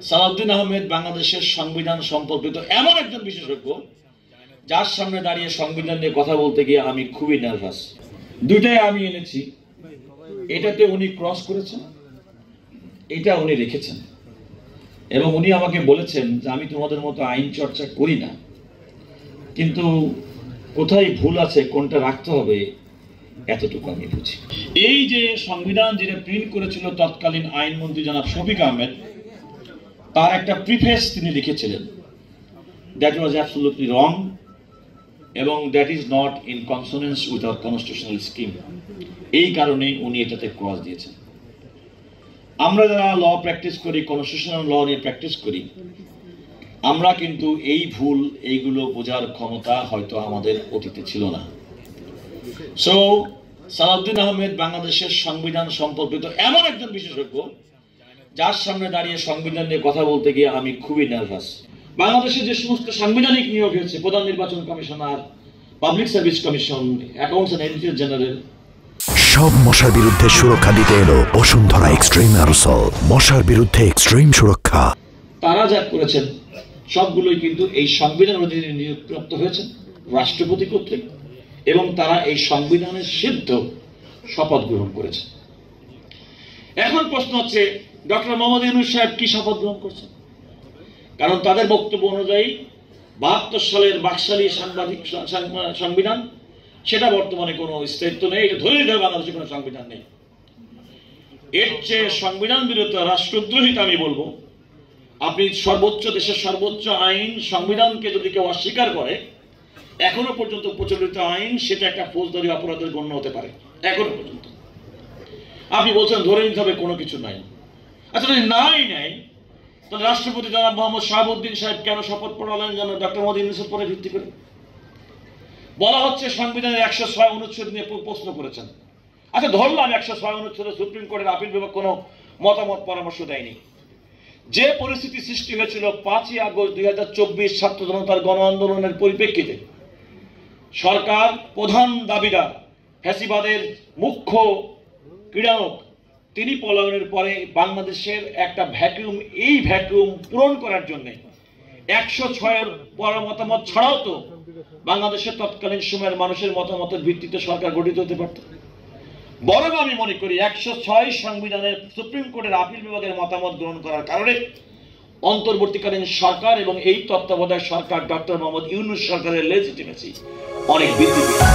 সালাউদ্দিন আহমেদ বাংলাদেশের সংবিধান সম্পর্কিত এমন একজন বিশেষজ্ঞ যার সামনে দাঁড়িয়ে সংবিধান নিয়ে কথা বলতে গিয়ে আমি খুবই নার্ভাস। দুইটাই আমি এনেছি, এটাতে উনি ক্রস করেছেন, এটা উনি রেখেছেন, এবং উনি আমাকে বলেছেন যে আমি তোমাদের মতো আইন চর্চা করি না, কিন্তু কোথায় ভুল আছে কোনটা রাখতে হবে এতটুকু আমি বুঝি। এই যে সংবিধান যেটা প্রিন্ট করেছিল তৎকালীন আইনমন্ত্রী জনাব শফিক আহমেদ, তার একটা প্রিফেস তিনি লিখেছিলেন, দ্যাট ওয়াজ অ্যাবসলিউটলি রং এবং that is not in consonance with our constitutional scheme. এই কারণে উনি এটাতে ক্রস দিয়েছেন। আমরা যারা ল প্র্যাকটিস করি, কনস্টিটিউশনাল ল নিয়ে প্র্যাকটিস করি, আমরা কিন্তু এই ভুল এইগুলো বোঝার ক্ষমতা হয়তো আমাদের অতীতে ছিল না। সো সালাউদ্দিন আহমেদ বাংলাদেশের সংবিধান সম্পর্কিত এমন একজন বিশেষজ্ঞ যার সামনে দাঁড়িয়ে সংবিধান নিয়ে কথা বলতে গিয়ে আমি খুবই নার্ভাস। বাংলাদেশে যে সমস্ত সাংবিধানিক নিয়োগ হয়েছে, প্রধান নির্বাচন commissioner, public service commission, accounts and auditor general, সব মশার বিরুদ্ধে সুরক্ষা দিতে এলো বসুন্ধরা এক্সট্রিম অ্যারোসল, মশার বিরুদ্ধে এক্সট্রিম সুরক্ষা। তারা যা করেছেন সবগুলোই কিন্তু এই সংবিধান অধীনে নিয়োগপ্রাপ্ত হয়েছেন রাষ্ট্রপতি কর্তৃক, এবং তারা এই সংবিধানের সিদ্ধ শপথ গ্রহণ করেছেন। এখন প্রশ্ন হচ্ছে, ডক্টর মোহাম্মদ ইউনূস সাহেব কি শপথ গ্রহণ করছেন? কারণ তাদের বক্তব্য অনুযায়ী ৭২ সালের বাকশালী সংবিধান, সেটা বর্তমানে কোনো স্থায়িত্ব নেই, এটা ধরে নিতে হবে বাংলাদেশে কোনো সংবিধান নেই। এর চেয়ে সংবিধান বিরোধী রাষ্ট্রদ্রোহিতা আমি বলবো, আপনি সর্বোচ্চ, দেশের সর্বোচ্চ আইন সংবিধানকে যদি কেউ অস্বীকার করে, এখনো পর্যন্ত প্রচলিত আইন সেটা একটা ফৌজদারি অপরাধের গণ্য হতে পারে। এখনো পর্যন্ত আপনি বলছেন ধরে নিতে হবে কোনো কিছু নাই। আচ্ছা, যদি নাই তাহলে রাষ্ট্রপতি জনাব মোহাম্মদ শাহাবুদ্দিন সাহেব কেন শপথ পড়ালেন যেন ডক্টর মোহাম্মদ ইউনূসের পরে ভিত্তি করে? বলা হচ্ছে সংবিধানের ১০৬ অনুচ্ছেদ নিয়ে প্রশ্ন করেছেন। আচ্ছা, ধরলাম ১০৬ অনুচ্ছেদে সুপ্রিম কোর্টের আপিল বিভাগ কোনো মতামত পরামর্শ দেয়নি। যে পরিস্থিতি সৃষ্টি হয়েছিল ৫ই আগস্ট ২০২৪ ছাত্র জনতার গণ আন্দোলনের পরিপ্রেক্ষিতে, সরকার প্রধান দাবিদার ফ্যাসিবাদের মুখ্য ক্রীড়ানক তিনি পলায়নের পরে বাংলাদেশের একটা ভ্যাকুয়াম, এই ভ্যাকুয়াম পূরণ করার জন্য ১০৬-এর মতামত ছাড়াও তো বাংলাদেশের তৎকালীন সময়ের মানুষের মতামতের ভিত্তিতে সরকার গঠিত হতে পারত। বরং আমি মনে করি ১০৬ সংবিধানের সুপ্রিম কোর্টের আপিল বিভাগের মতামত গ্রহণ করার কারণে অন্তর্বর্তীকালীন সরকার এবং এই তত্ত্বাবধায়ক সরকার ডক্টর মোহাম্মদ ইউনূস সরকারের লেজিটিমেসি অনেক বৃদ্ধি পেয়েছে।